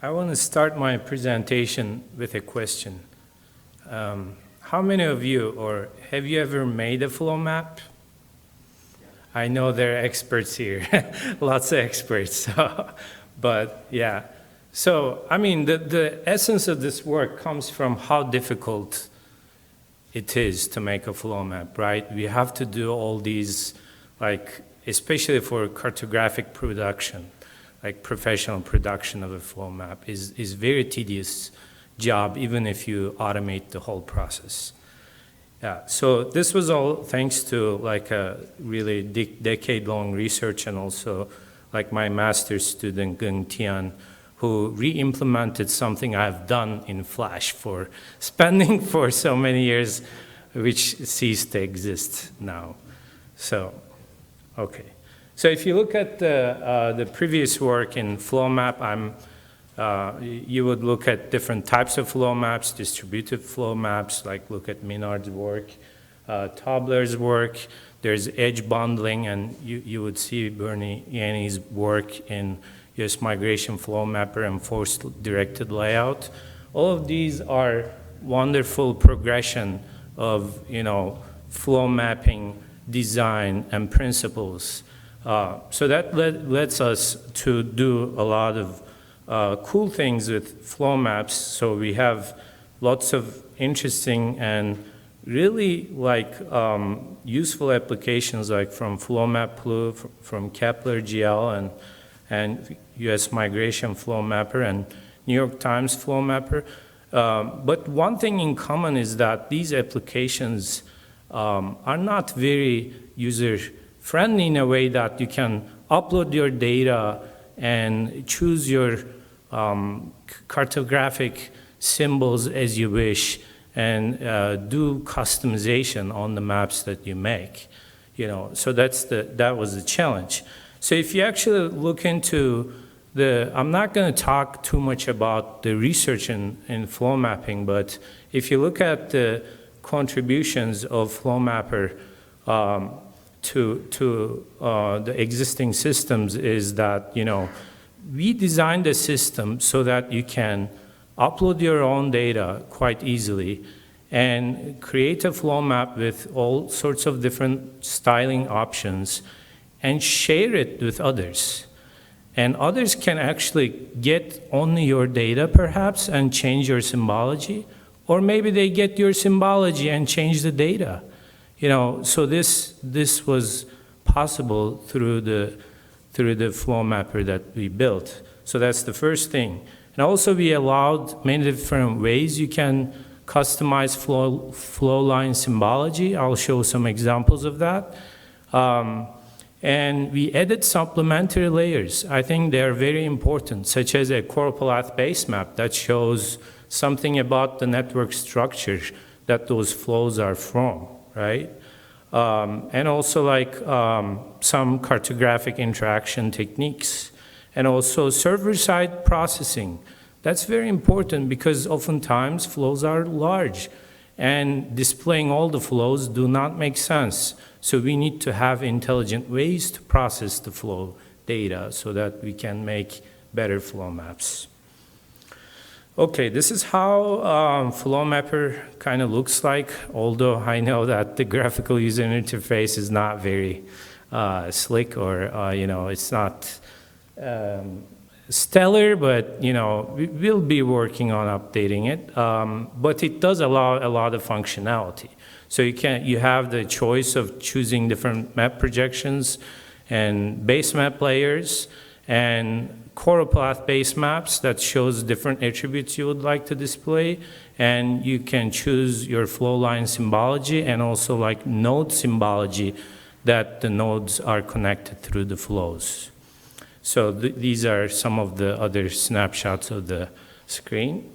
I want to start my presentation with a question. How many of you, or have you ever made a flow map? I know there are experts here, lots of experts, but yeah. So, I mean, the essence of this work comes from how difficult it is to make a flow map, right? We have to do all these, like, especially for cartographic production, like professional production of a flow map is very tedious job, even if you automate the whole process. Yeah, so this was all thanks to like a really decade-long research, and also like my master's student, Gung Tian, who re-implemented something I've done in Flash for spending for so many years, which ceased to exist now. So, okay. So if you look at the previous work in FlowMap, you would look at different types of flow maps, distributed flow maps, like look at Minard's work, Tobler's work. There's edge bundling, and you would see Bernie Yanni's work in US Migration FlowMapper and force-directed layout. All of these are wonderful progression of, flow mapping design and principles. So that lets us to do a lot of cool things with flow maps. So we have lots of interesting and really like useful applications, like from FlowMapper, from Kepler GL and US Migration FlowMapper and New York Times FlowMapper. But one thing in common is that these applications are not very user-friendly in a way that you can upload your data and choose your cartographic symbols as you wish and do customization on the maps that you make. So that was the challenge. So if you actually look into I'm not going to talk too much about the research in flow mapping, but if you look at the contributions of FlowMapper to the existing systems, is that, we designed a system so that you can upload your own data quite easily and create a flow map with all sorts of different styling options and share it with others. And others can actually get only your data, perhaps, and change your symbology, or maybe they get your symbology and change the data. So this was possible through the FlowMapper that we built. So that's the first thing. And also we allowed many different ways you can customize flow line symbology. I'll show some examples of that. And we added supplementary layers. I think they're very important, such as a choropleth base map that shows something about the network structure that those flows are from, right? And also like some cartographic interaction techniques, and also server-side processing. That's very important because oftentimes flows are large and displaying all the flows do not make sense. So we need to have intelligent ways to process the flow data so that we can make better flow maps. Okay, this is how FlowMapper kind of looks like, although I know that the graphical user interface is not very slick, or it's not stellar, but we'll be working on updating it. But it does allow a lot of functionality. So you have the choice of choosing different map projections and base map layers and choropleth base maps that shows different attributes you would like to display, and you can choose your flow line symbology and also like node symbology that the nodes are connected through the flows. So these are some of the other snapshots of the screen.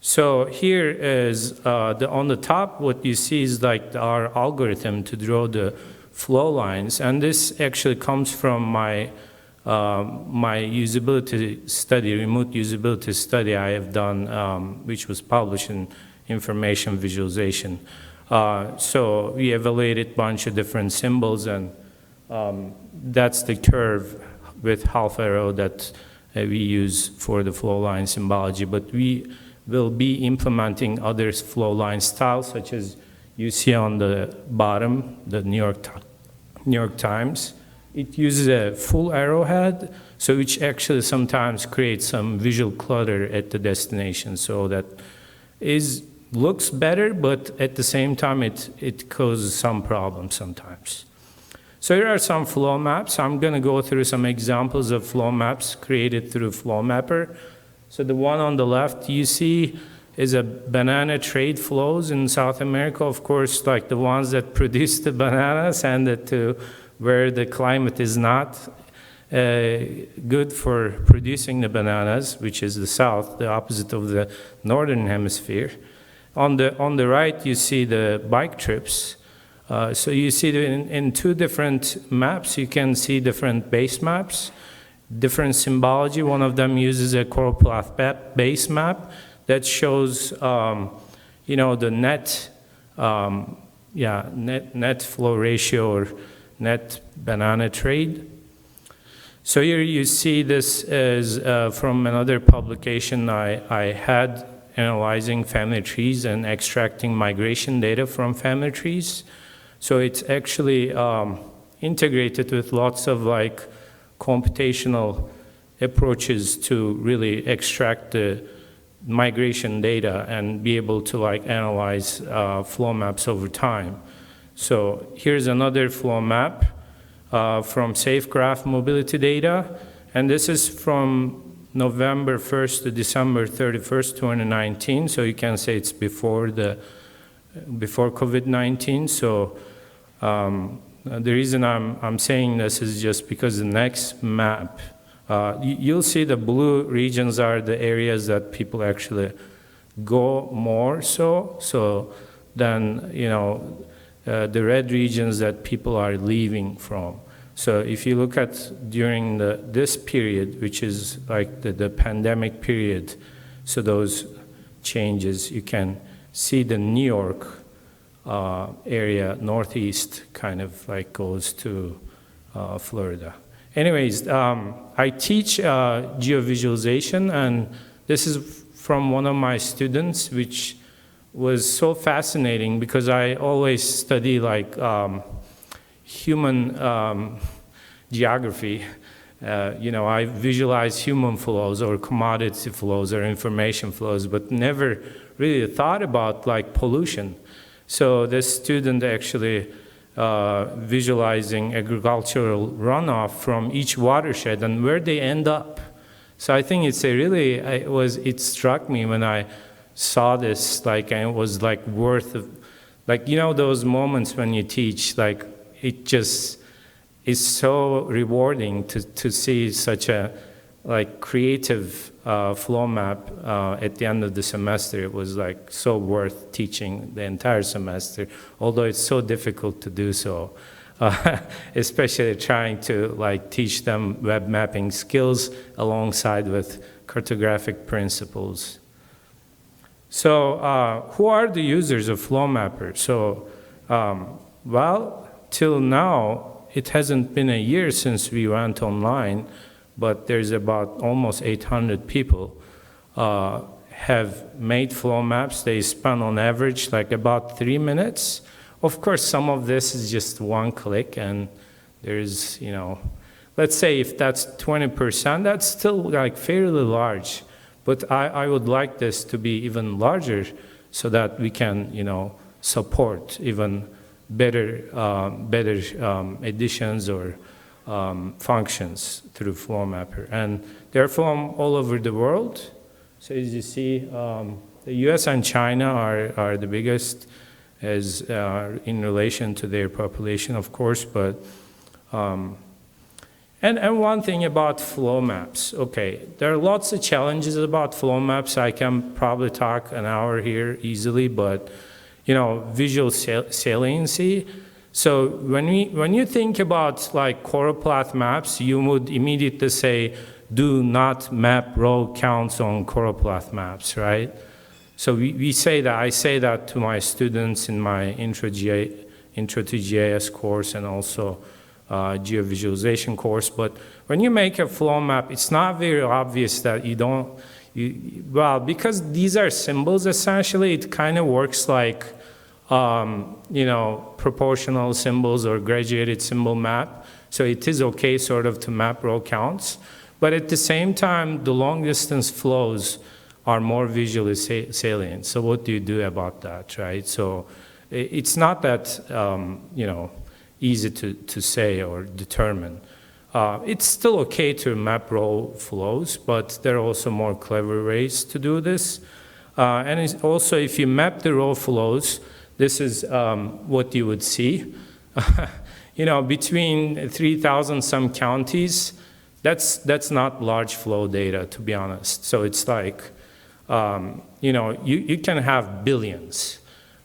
So here is on the top, what you see is like our algorithm to draw the flow lines, and this actually comes from my usability study, remote usability study I have done, which was published in Information Visualization. So we evaluated a bunch of different symbols, and that's the curve with half arrow that we use for the flow line symbology, but we will be implementing other flow line styles, such as you see on the bottom, the New York Times. It uses a full arrowhead, so which actually sometimes creates some visual clutter at the destination, so that looks better, but at the same time it causes some problems sometimes. So here are some flow maps. I'm going to go through some examples of flow maps created through FlowMapper. So the one on the left you see is a banana trade flows in South America. Of course, like the ones that produce the bananas send it to where the climate is not good for producing the bananas, which is the south, the opposite of the northern hemisphere. On the right, you see the bike trips. So you see in two different maps, you can see different base maps, different symbology. One of them uses a choropleth base map that shows, the net flow ratio or net banana trade. So here you see this is from another publication I had, analyzing family trees and extracting migration data from family trees. So it's actually integrated with lots of like computational approaches to really extract the migration data and be able to like analyze flow maps over time. So here's another flow map from SafeGraph mobility data, and this is from November 1st to December 31st, 2019. So you can say it's before COVID-19. So the reason I'm saying this is just because the next map, you'll see the blue regions are the areas that people actually go more so than, the red regions that people are leaving from. So if you look at during this period, which is like the pandemic period, so those changes, you can see the New York area, northeast, kind of like goes to Florida. Anyways, I teach geovisualization, and this is from one of my students, which was so fascinating because I always study like human geography. I visualize human flows or commodity flows or information flows, but never really thought about like pollution. So this student actually visualizing agricultural runoff from each watershed and where they end up. So I think it struck me when I saw this, like, and it was like those moments when you teach, like, it just is so rewarding to see such a like creative flow map at the end of the semester. It was like so worth teaching the entire semester, although it's so difficult to do so, especially trying to like teach them web mapping skills alongside with cartographic principles. So who are the users of FlowMapper? So, till now, it hasn't been a year since we went online, but there's about almost 800 people have made flow maps. They spend on average like about 3 minutes. Of course, some of this is just one click, and there's, let's say if that's 20%, that's still like fairly large. But I would like this to be even larger so that we can, support even better additions or functions through FlowMapper. And they're from all over the world. So as you see, the US and China are the biggest as in relation to their population, of course, but and one thing about flow maps, okay, there are lots of challenges about flow maps. I can probably talk an hour here easily, but visual saliency. So when you think about like choropleth maps, you would immediately say, do not map row counts on choropleth maps, right? So we say that, I say that to my students in my Intro to GIS course, and also geovisualization course. But when you make a flow map, it's not very obvious that you don't, well, because these are symbols essentially, it kind of works like, you know, proportional symbols or graduated symbol map. So it is okay sort of to map row counts. But at the same time, the long distance flows are more visually salient. So what do you do about that, right? So it's not that, you know, easy to say or determine. It's still okay to map row flows, but there are also more clever ways to do this. And it's also, if you map the row flows, this is what you would see. You know, between 3,000 some counties, that's not large flow data, to be honest. So it's like, you know, you can have billions.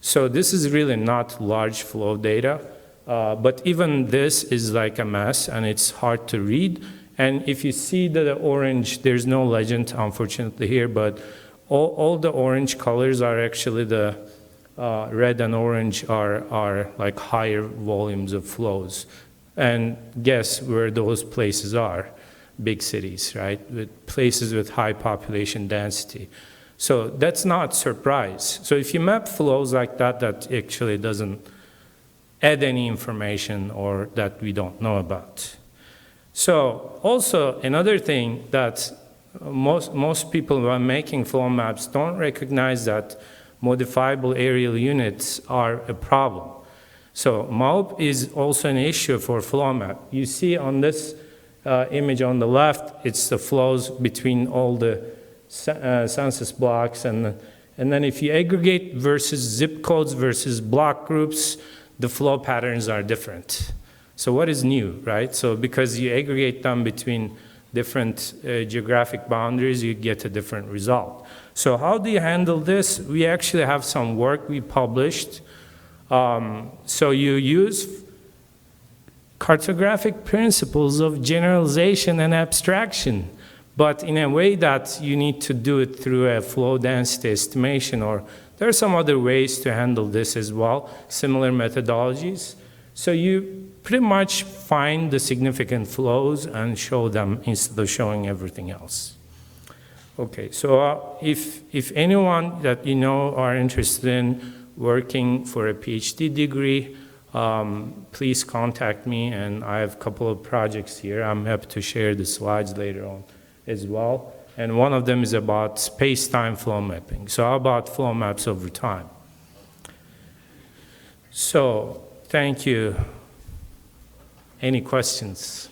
So this is really not large flow data. But even this is like a mess, and it's hard to read. And if you see the orange, there's no legend, unfortunately, here, but all the orange colors are actually the red and orange are like higher volumes of flows. And guess where those places are? Big cities, right? With places with high population density. So that's not surprise. So if you map flows like that, that actually doesn't add any information or that we don't know about. So also another thing that most people who are making flow maps don't recognize that modifiable aerial units are a problem. So MAUP is also an issue for flow map. You see on this image on the left, it's the flows between all the census blocks, and then if you aggregate versus zip codes versus block groups, the flow patterns are different. So what is new, right? So because you aggregate them between different geographic boundaries, you get a different result. So how do you handle this? We actually have some work we published. So you use cartographic principles of generalization and abstraction, but in a way that you need to do it through a flow density estimation, or there are some other ways to handle this as well, similar methodologies. So you pretty much find the significant flows and show them instead of showing everything else. Okay, so if anyone that you know are interested in working for a PhD degree, please contact me, and I have a couple of projects here. I'm happy to share the slides later on as well. And one of them is about space-time flow mapping. So how about flow maps over time? So thank you. Any questions?